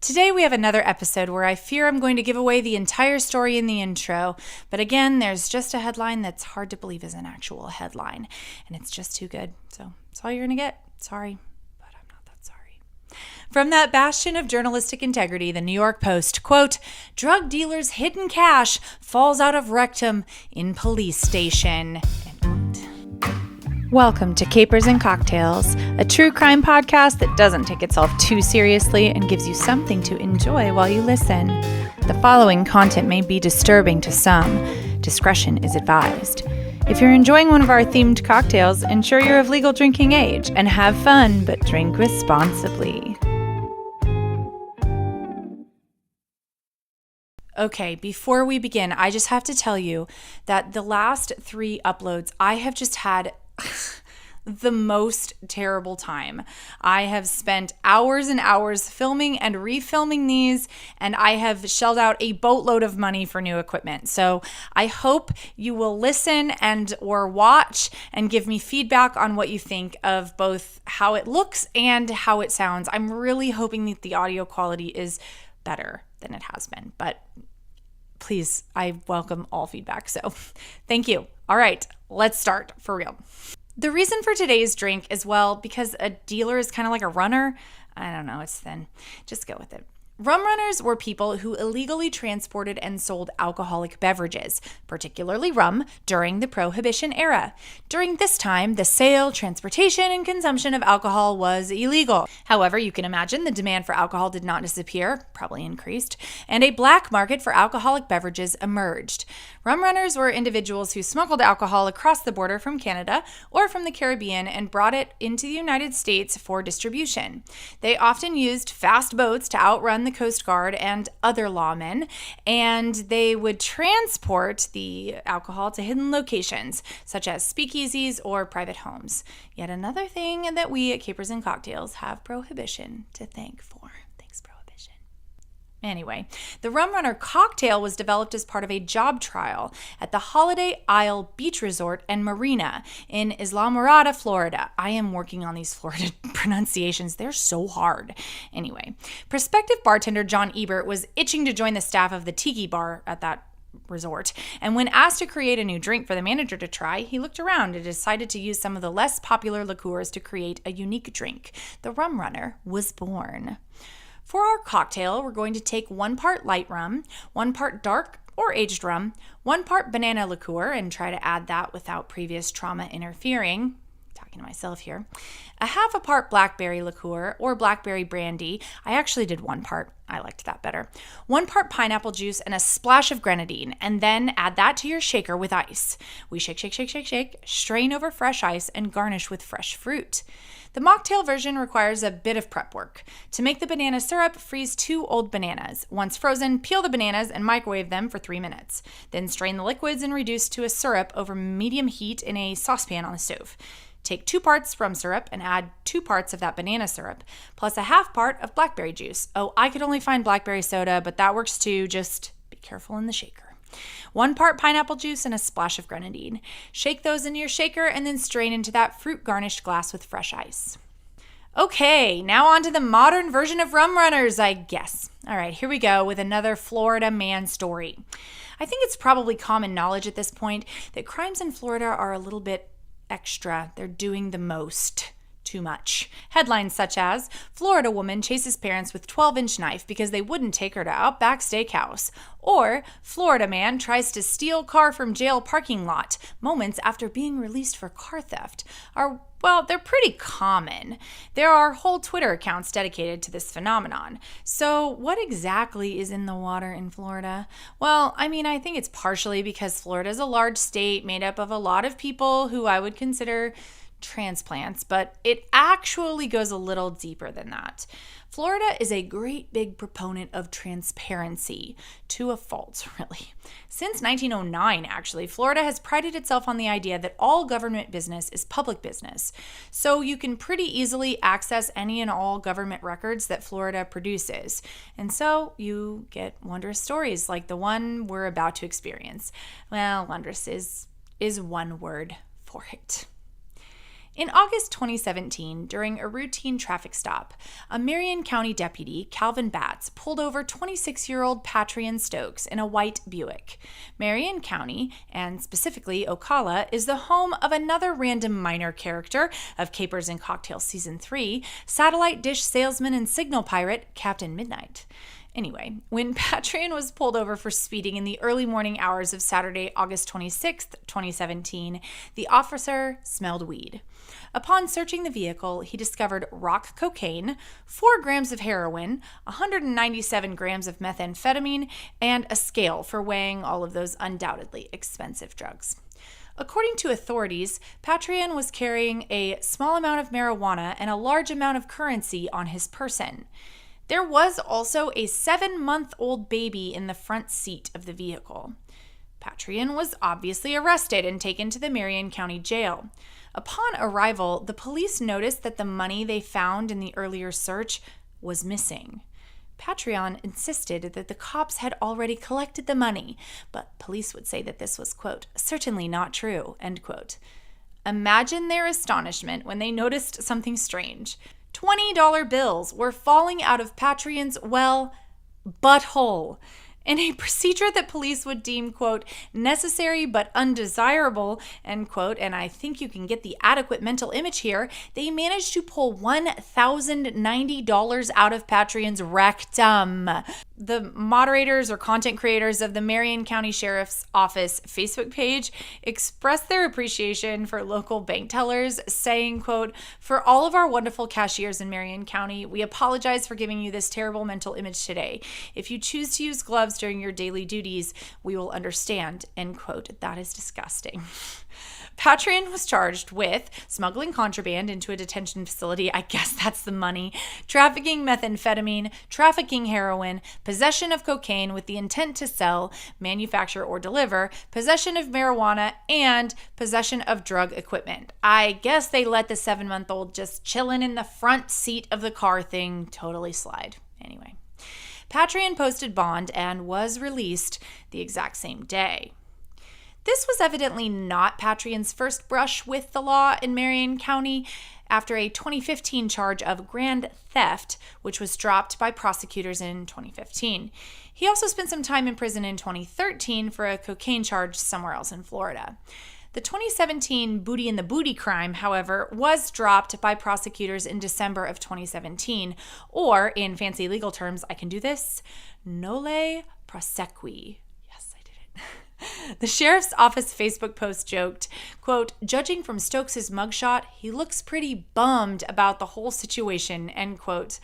Today we have another episode where I fear I'm going to give away the entire story in the intro, but again, there's just a headline that's hard to believe is an actual headline, and it's just too good. So that's all you're going to get. Sorry, but I'm not that sorry. From that bastion of journalistic integrity, the New York Post, quote, "Drug dealer's hidden cash falls out of rectum in police station," end quote. Welcome to Capers and Cocktails, a true crime podcast that doesn't take itself too seriously and gives you something to enjoy while you listen. The following content may be disturbing to some. Discretion is advised. If you're enjoying one of our themed cocktails, ensure you're of legal drinking age and have fun, but drink responsibly. Okay, before we begin, I just have to tell you that the last 3 uploads, I have just had the most terrible time. I have spent hours and hours filming and refilming these, and I have shelled out a boatload of money for new equipment. So I hope you will listen and or watch and give me feedback on what you think of both how it looks and how it sounds. I'm really hoping that the audio quality is better than it has been, but please, I welcome all feedback. So thank you. All right, let's start for real. The reason for today's drink is, well, because a dealer is kind of like a runner. I don't know, it's thin. Just go with it. Rum runners were people who illegally transported and sold alcoholic beverages, particularly rum, during the Prohibition era. During this time, the sale, transportation, and consumption of alcohol was illegal. However, you can imagine the demand for alcohol did not disappear, probably increased, and a black market for alcoholic beverages emerged. Rum runners were individuals who smuggled alcohol across the border from Canada or from the Caribbean and brought it into the United States for distribution. They often used fast boats to outrun the Coast Guard and other lawmen, and they would transport the alcohol to hidden locations, such as speakeasies or private homes. Yet another thing that we at Capers and Cocktails have Prohibition to thank for. Thanks, Prohibition. Anyway, the Rum Runner cocktail was developed as part of a job trial at the Holiday Isle Beach Resort and Marina in Islamorada, Florida. I am working on these Florida pronunciations. They're so hard. Anyway, prospective bartender John Ebert was itching to join the staff of the tiki bar at that resort, and when asked to create a new drink for the manager to try, he looked around and decided to use some of the less popular liqueurs to create a unique drink. The Rum Runner was born. For our cocktail, we're going to take 1 part light rum, 1 part dark or aged rum, 1 part banana liqueur, and try to add that without previous trauma interfering. Talking to myself here. A half a part blackberry liqueur or blackberry brandy. I actually did 1 part. I liked that better. 1 part pineapple juice and a splash of grenadine, and then add that to your shaker with ice. We shake, shake, shake, shake, shake, strain over fresh ice, and garnish with fresh fruit. The mocktail version requires a bit of prep work. To make the banana syrup, freeze 2 old bananas. Once frozen, peel the bananas and microwave them for 3 minutes. Then strain the liquids and reduce to a syrup over medium heat in a saucepan on the stove. Take 2 parts rum syrup and add 2 parts of that banana syrup, plus a half part of blackberry juice. Oh, I could only find blackberry soda, but that works too. Just be careful in the shaker. 1 part pineapple juice and a splash of grenadine. Shake those into your shaker and then strain into that fruit-garnished glass with fresh ice. Okay, now on to the modern version of Rum Runners, I guess. All right, here we go with another Florida man story. I think it's probably common knowledge at this point that crimes in Florida are a little bit extra. They're doing the most. Too much. Headlines such as, Florida woman chases parents with 12-inch knife because they wouldn't take her to Outback Steakhouse. Or, Florida man tries to steal car from jail parking lot moments after being released for car theft. They're pretty common. There are whole Twitter accounts dedicated to this phenomenon. So what exactly is in the water in Florida? Well, I think it's partially because Florida is a large state made up of a lot of people who I would consider transplants, but it actually goes a little deeper than that. Florida is a great big proponent of transparency, to a fault, really. Since 1909, actually, Florida has prided itself on the idea that all government business is public business. So you can pretty easily access any and all government records that Florida produces. And so you get wondrous stories like the one we're about to experience. Well, wondrous is one word for it. In August 2017, during a routine traffic stop, a Marion County deputy, Calvin Batts, pulled over 26-year-old Patrian Stokes in a white Buick. Marion County, and specifically Ocala, is the home of another random minor character of Capers and Cocktails Season 3, satellite dish salesman and signal pirate Captain Midnight. Anyway, when Patrian was pulled over for speeding in the early morning hours of Saturday, August 26, 2017, the officer smelled weed. Upon searching the vehicle, he discovered rock cocaine, 4 grams of heroin, 197 grams of methamphetamine, and a scale for weighing all of those undoubtedly expensive drugs. According to authorities, Patrian was carrying a small amount of marijuana and a large amount of currency on his person. There was also a 7-month-old baby in the front seat of the vehicle. Patrian was obviously arrested and taken to the Marion County Jail. Upon arrival, the police noticed that the money they found in the earlier search was missing. Patrian insisted that the cops had already collected the money, but police would say that this was, quote, certainly not true, end quote. Imagine their astonishment when they noticed something strange. $20 bills were falling out of Patrian's, butthole. In a procedure that police would deem, quote, necessary but undesirable, end quote, and I think you can get the adequate mental image here, they managed to pull $1,090 out of Patrian's rectum. The moderators or content creators of the Marion County Sheriff's Office Facebook page expressed their appreciation for local bank tellers, saying, quote, for all of our wonderful cashiers in Marion County, we apologize for giving you this terrible mental image today. If you choose to use gloves during your daily duties, we will understand, end quote. That is disgusting. Patrian was charged with smuggling contraband into a detention facility, I guess that's the money, trafficking methamphetamine, trafficking heroin, possession of cocaine with the intent to sell, manufacture, or deliver, possession of marijuana, and possession of drug equipment. I guess they let the 7-month-old just chilling in the front seat of the car thing totally slide. Anyway, Patrian posted bond and was released the exact same day. This was evidently not Patrian's first brush with the law in Marion County after a 2015 charge of grand theft, which was dropped by prosecutors in 2015. He also spent some time in prison in 2013 for a cocaine charge somewhere else in Florida. The 2017 Booty in the Booty crime, however, was dropped by prosecutors in December of 2017, or in fancy legal terms, I can do this, nolle prosequi. The sheriff's office Facebook post joked, quote, judging from Stokes' mugshot, he looks pretty bummed about the whole situation, end quote.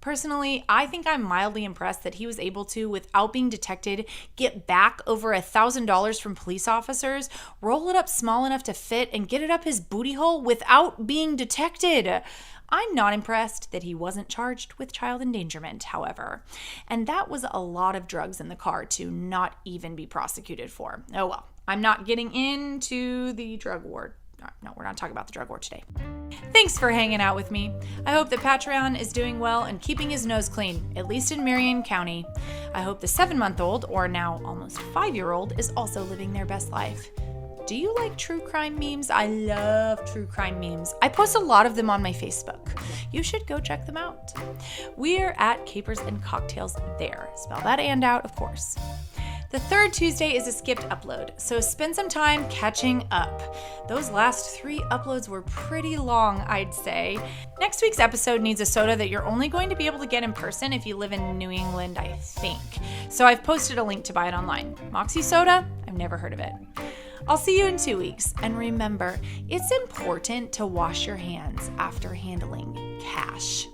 Personally, I think I'm mildly impressed that he was able to, without being detected, get back over $1,000 from police officers, roll it up small enough to fit, and get it up his booty hole without being detected. I'm not impressed that he wasn't charged with child endangerment, however. And that was a lot of drugs in the car to not even be prosecuted for. Oh well, I'm not getting into the drug war. No, we're not talking about the drug war today. Thanks for hanging out with me. I hope that Patrian is doing well and keeping his nose clean, at least in Marion County. I hope the 7-month-old, or now almost 5-year-old, is also living their best life. Do you like true crime memes? I love true crime memes. I post a lot of them on my Facebook. You should go check them out. We're at Capers and Cocktails there. Spell that and out, of course. The third Tuesday is a skipped upload, so spend some time catching up. Those last 3 uploads were pretty long, I'd say. Next week's episode needs a soda that you're only going to be able to get in person if you live in New England, I think. So I've posted a link to buy it online. Moxie soda? I've never heard of it. I'll see you in 2 weeks, and remember, it's important to wash your hands after handling cash.